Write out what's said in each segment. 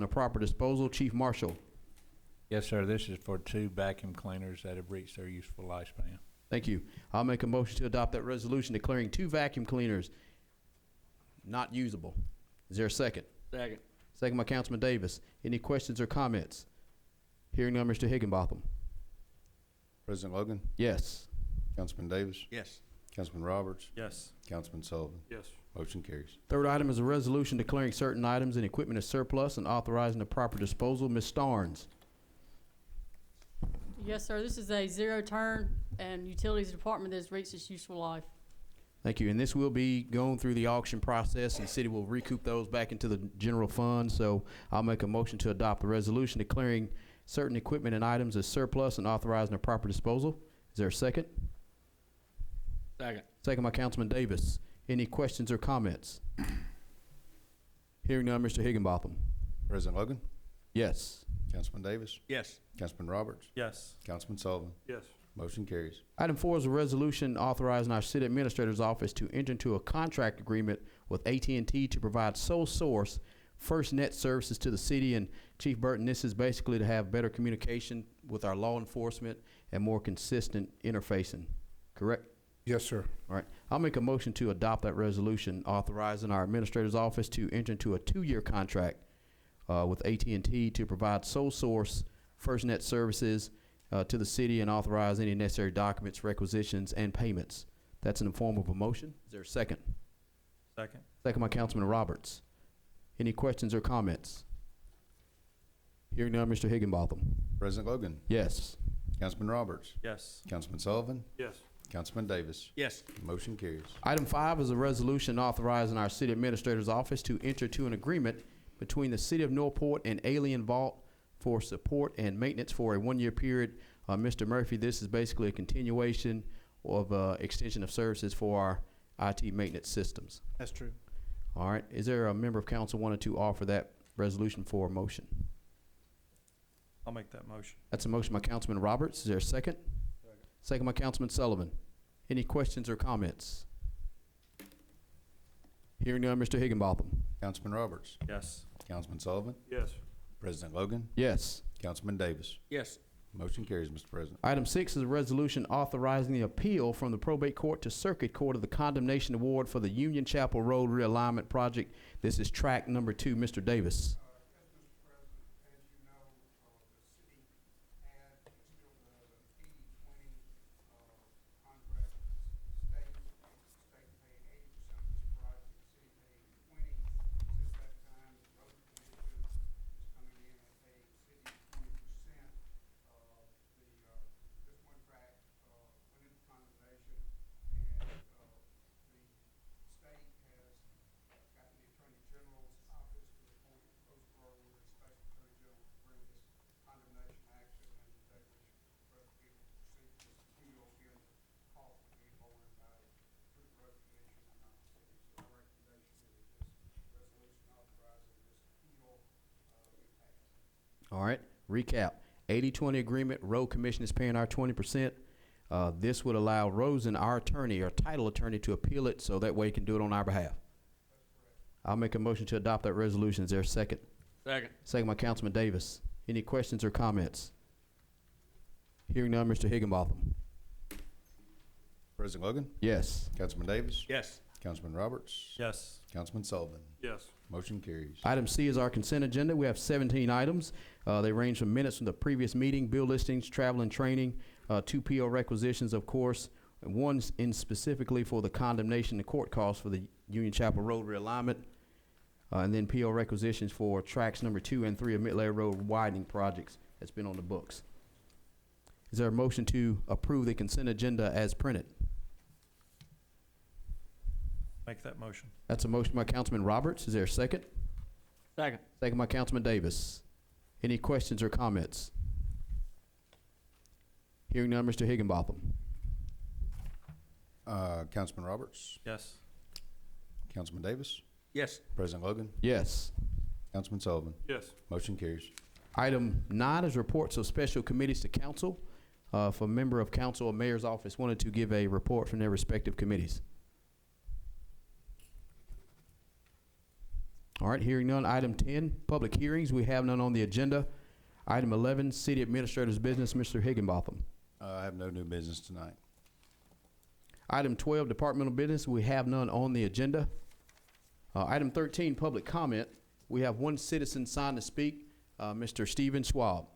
the proper disposal. Chief Marshal. Yes, sir. This is for 2 vacuum cleaners that have reached their useful lifespan. Thank you. I'll make a motion to adopt that resolution declaring 2 vacuum cleaners not usable. Is there a second? Second. Second by Councilman Davis. Any questions or comments? Hearing none, Mr. Higginbotham. President Logan, Yes. Councilman Davis, Yes. Councilman Roberts, Yes. Councilman Sullivan. Yes. Motion carries. Third item is a resolution declaring certain items and equipment as surplus and authorizing the proper disposal. Ms. Starnes. Yes, sir. This is a zero-turn and utilities department that has reached its useful life. Thank you. And this will be going through the auction process, and the city will recoup those back into the general fund. So I'll make a motion to adopt the resolution declaring certain equipment and items as surplus and authorizing their proper disposal. Is there a second? Second. Second by Councilman Davis. Any questions or comments? Hearing none, Mr. Higginbotham. President Logan, Yes. Councilman Davis, Yes. Councilman Roberts, Yes. Councilman Sullivan. Yes. Motion carries. Item 4 is a resolution authorizing our city administrator's office to enter into a contract agreement with AT&T to provide sole source FirstNet services to the city. And Chief Burton, this is basically to have better communication with our law enforcement and more consistent interfacing, correct? Yes, sir. All right. I'll make a motion to adopt that resolution authorizing our administrator's office to enter into a 2-year contract with AT&T to provide sole source FirstNet services to the city and authorize any necessary documents, requisitions, and payments. That's in the form of a motion. Is there a second? Second. Second by Councilman Roberts. Any questions or comments? Hearing none, Mr. Higginbotham. President Logan, Yes. Councilman Roberts, Yes. Councilman Sullivan, Yes. Councilman Davis. Yes. Motion carries. Item 5 is a resolution authorizing our city administrator's office to enter into an agreement between the city of Northport and Alien Vault for support and maintenance for a 1-year period. Mr. Murphy, this is basically a continuation of extension of services for our IT maintenance systems. That's true. All right. Is there a member of council wanting to offer that resolution for a motion? I'll make that motion. That's a motion by Councilman Roberts. Is there a second? Second by Councilman Sullivan. Any questions or comments? Hearing none, Mr. Higginbotham. Councilman Roberts, Yes. Councilman Sullivan, Yes. President Logan, Yes. Councilman Davis. Yes. Motion carries, Mr. President. Item 6 is a resolution authorizing the appeal from the probate court to circuit court of the condemnation award for the Union Chapel Road realignment project. This is track number 2. Mr. Davis. All right, recap. 80-20 agreement, road commission is paying our 20%. This would allow Rosen, our attorney, our title attorney, to appeal it so that way he can do it on our behalf. I'll make a motion to adopt that resolution. Is there a second? Second. Second by Councilman Davis. Any questions or comments? Hearing none, Mr. Higginbotham. President Logan, Yes. Councilman Davis, Yes. Councilman Roberts, Yes. Councilman Sullivan. Yes. Motion carries. Item C is our consent agenda. We have 17 items. They range from minutes from the previous meeting, bill listings, travel and training, 2 PO requisitions, of course, and one in specifically for the condemnation and court costs for the Union Chapel Road realignment, and then PO requisitions for tracks number 2 and 3 of Mid-Layer Road widening projects that's been on the books. Is there a motion to approve the consent agenda as printed? Make that motion. That's a motion by Councilman Roberts. Is there a second? Second. Second by Councilman Davis. Any questions or comments? Hearing none, Mr. Higginbotham. Councilman Roberts, Yes. Councilman Davis, Yes. President Logan, Yes. Councilman Sullivan. Yes. Motion carries. Item 9 is reports of special committees to council. If a member of council or mayor's office wanted to give a report from their respective committees. All right, hearing none. Item 10, public hearings. We have none on the agenda. Item 11, city administrator's business, Mr. Higginbotham. I have no new business tonight. Item 12, departmental business. We have none on the agenda. Item 13, public comment. We have one citizen signed to speak, Mr. Stephen Schwab.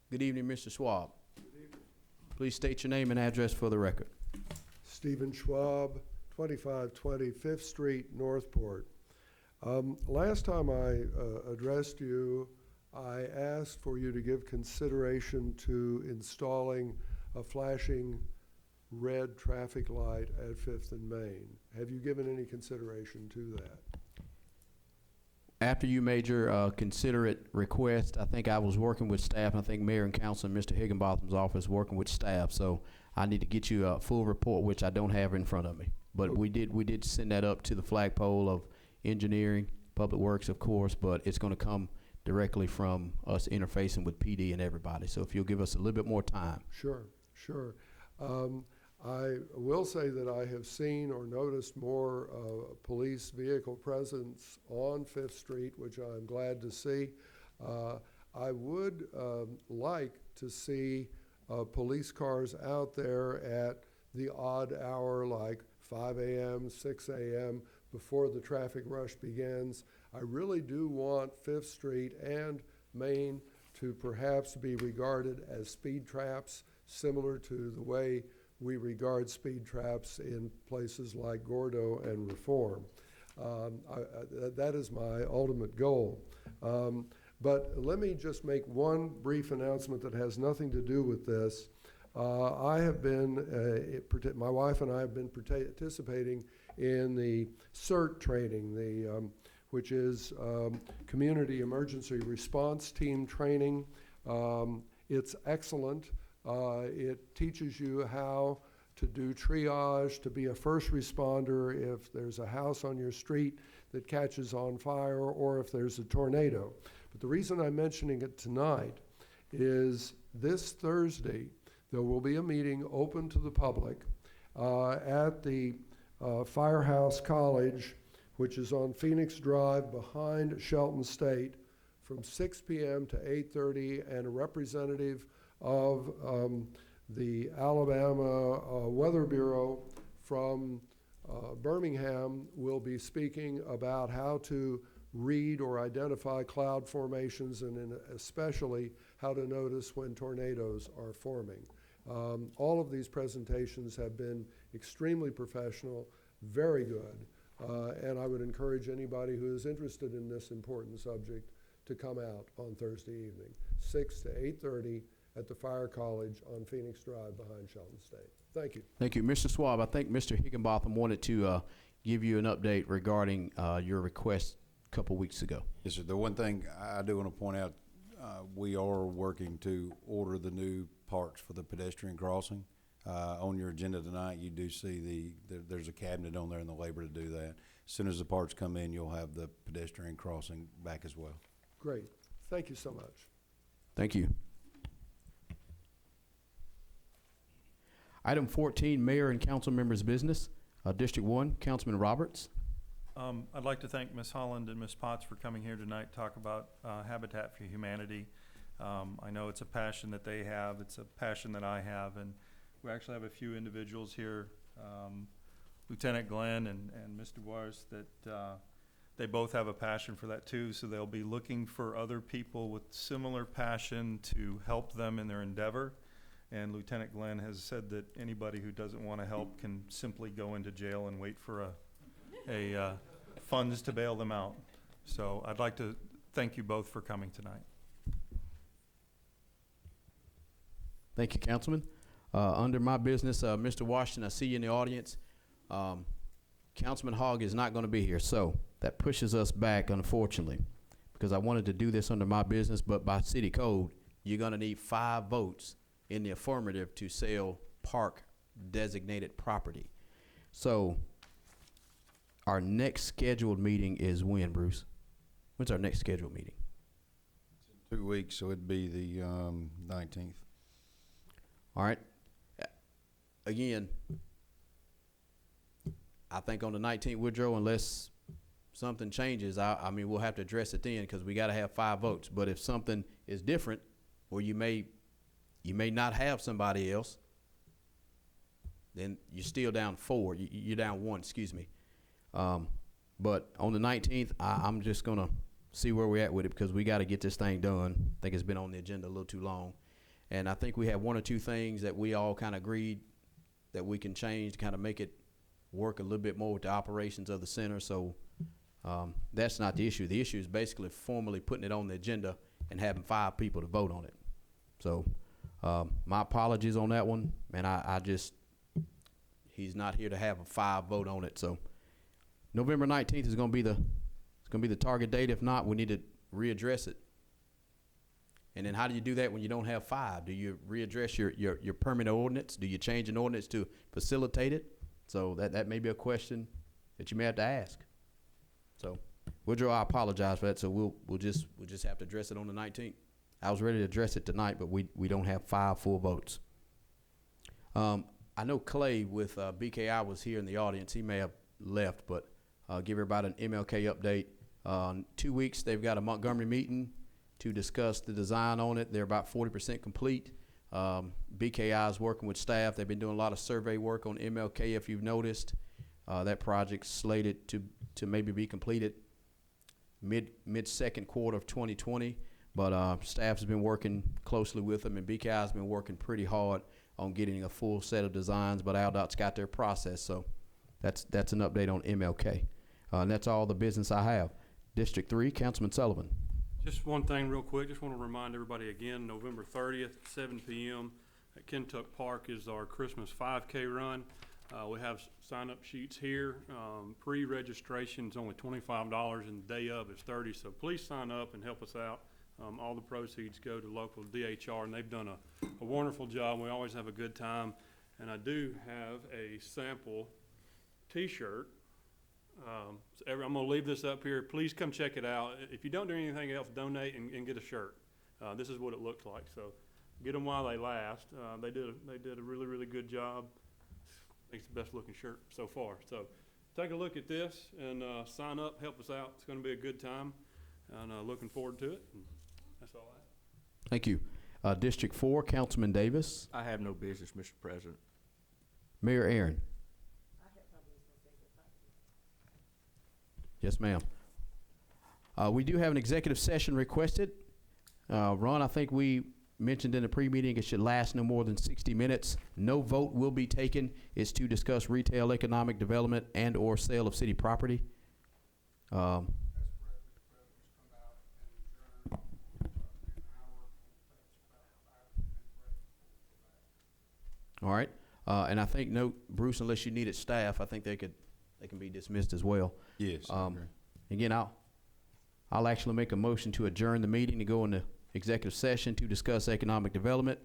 Good evening, Mr. Schwab. Good evening. Please state your name and address for the record. Stephen Schwab, 2520 5th Street, Northport. Last time I addressed you, I asked for you to give consideration to installing a flashing red traffic light at 5th and Main. Have you given any consideration to that? After you made your considerate request, I think I was working with staff, and I think Mayor and Council and Mr. Higginbotham's office working with staff, so I need to get you a full report, which I don't have in front of me. But we did send that up to the flagpole of engineering, public works, of course, but it's gonna come directly from us interfacing with PD and everybody. So if you'll give us a little bit more time. Sure, sure. I will say that I have seen or noticed more police vehicle presence on 5th Street, which I'm glad to see. I would like to see police cars out there at the odd hour, like 5 a.m., 6 a.m., before the traffic rush begins. I really do want 5th Street and Main to perhaps be regarded as speed traps, similar to the way we regard speed traps in places like Gordo and Reform. That is my ultimate goal. But let me just make one brief announcement that has nothing to do with this. I have been, my wife and I have been participating in the CERT training, which is Community Emergency Response Team training. It's excellent. It teaches you how to do triage, to be a first responder if there's a house on your street that catches on fire or if there's a tornado. But the reason I'm mentioning it tonight is this Thursday there will be a meeting open to the public at the Firehouse College, which is on Phoenix Drive behind Shelton State, from 6 p.m. to 8:30, and a representative of the Alabama Weather Bureau from Birmingham will be speaking about how to read or identify cloud formations, and especially how to notice when tornadoes are forming. All of these presentations have been extremely professional, very good, and I would encourage anybody who is interested in this important subject to come out on Thursday evening, 6 to 8:30 at the Fire College on Phoenix Drive behind Shelton State. Thank you. Thank you. Mr. Schwab, I think Mr. Higginbotham wanted to give you an update regarding your request a couple weeks ago. Yes, sir. The one thing I do want to point out, we are working to order the new parts for the pedestrian crossing. On your agenda tonight, you do see there's a cabinet on there and the labor to do that. As soon as the parts come in, you'll have the pedestrian crossing back as well. Great. Thank you so much. Thank you. Item 14, Mayor and Council Members' Business. District 1, Councilman Roberts. I'd like to thank Ms. Holland and Ms. Potts for coming here tonight to talk about Habitat for Humanity. I know it's a passion that they have. It's a passion that I have. And we actually have a few individuals here, Lieutenant Glenn and Mr. Wars, that they both have a passion for that too. So they'll be looking for other people with similar passion to help them in their endeavor. And Lieutenant Glenn has said that anybody who doesn't want to help can simply go into jail and wait for a funds to bail them out. So I'd like to thank you both for coming tonight. Thank you, Councilman. Under my business, Mr. Washington, I see you in the audience. Councilman Hogg is not going to be here, so that pushes us back, unfortunately, because I wanted to do this under my business, but by city code, you're going to need 5 votes in the affirmative to sell park designated property. So our next scheduled meeting is when, Bruce? When's our next scheduled meeting? 2 weeks, so it'd be the 19th. All right. Again, I think on the 19th, Woodrow, unless something changes, I mean, we'll have to address it then, because we gotta have 5 votes. But if something is different, or you may not have somebody else, then you're still down 4, you're down 1, excuse me. But on the 19th, I'm just gonna see where we're at with it, because we gotta get this thing done. I think it's been on the agenda a little too long. And I think we have 1 or 2 things that we all kinda agreed that we can change to kinda make it work a little bit more with the operations of the center. So that's not the issue. The issue is basically formally putting it on the agenda and having 5 people to vote on it. So my apologies on that one, and I just, he's not here to have a 5 vote on it. So November 19th is gonna be the target date. If not, we need to readdress it. And then how do you do that when you don't have 5? Do you readdress your permanent ordinance? Do you change an ordinance to facilitate it? So that may be a question that you may have to ask. So, Woodrow, I apologize for that. So we'll just have to address it on the 19th. I was ready to address it tonight, but we don't have 5 full votes. I know Clay with BKI was here in the audience. He may have left, but give everybody an MLK update. 2 weeks, they've got a Montgomery meeting to discuss the design on it. They're about 40% complete. BKI is working with staff. They've been doing a lot of survey work on MLK, if you've noticed. That project's slated to maybe be completed mid-second quarter of 2020. But staff's been working closely with them, and BKI's been working pretty hard on getting a full set of designs, but ALDOT's got their process. So that's an update on MLK. And that's all the business I have. District 3, Councilman Sullivan. Just one thing real quick, just want to remind everybody again, November 30th, 7 p.m. at Kentuck Park is our Christmas 5K run. We have sign-up sheets here. Pre-registration is only $25 and the day of is $30, so please sign up and help us out. All the proceeds go to local DHR, and they've done a wonderful job. We always have a good time. And I do have a sample T-shirt. So I'm going to leave this up here. Please come check it out. If you don't do anything else, donate and get a shirt. This is what it looks like. So get them while they last. They did a really, really good job. I think it's the best looking shirt so far. So take a look at this and sign up, help us out. It's going to be a good time, and looking forward to it. And that's all I have. Thank you. District 4, Councilman Davis. I have no business, Mr. President. Mayor Aaron. Yes, ma'am. We do have an executive session requested. Ron, I think we mentioned in the pre-meeting it should last no more than 60 minutes. No vote will be taken. It's to discuss retail economic development and or sale of city property. All right. And I think, Bruce, unless you needed staff, I think they can be dismissed as well. Yes, I agree. Again, I'll actually make a motion to adjourn the meeting to go into executive session to discuss economic development.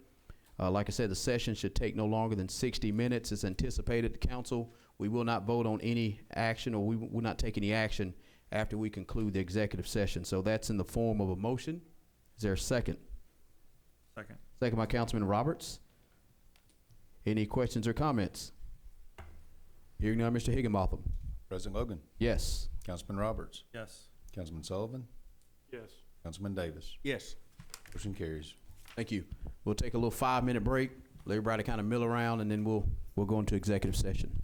Like I said, the session should take no longer than 60 minutes. It's anticipated. The council, we will not vote on any action, or we will not take any action after we conclude the executive session. So that's in the form of a motion. Is there a second? Second. Second by Councilman Roberts. Any questions or comments? Hearing none, Mr. Higginbotham. President Logan, Yes. Councilman Roberts, Yes. Councilman Sullivan, Yes. Councilman Davis. Yes. Motion carries. Thank you. We'll take a little 5-minute break, let everybody kind of mill around, and then we'll go into executive session.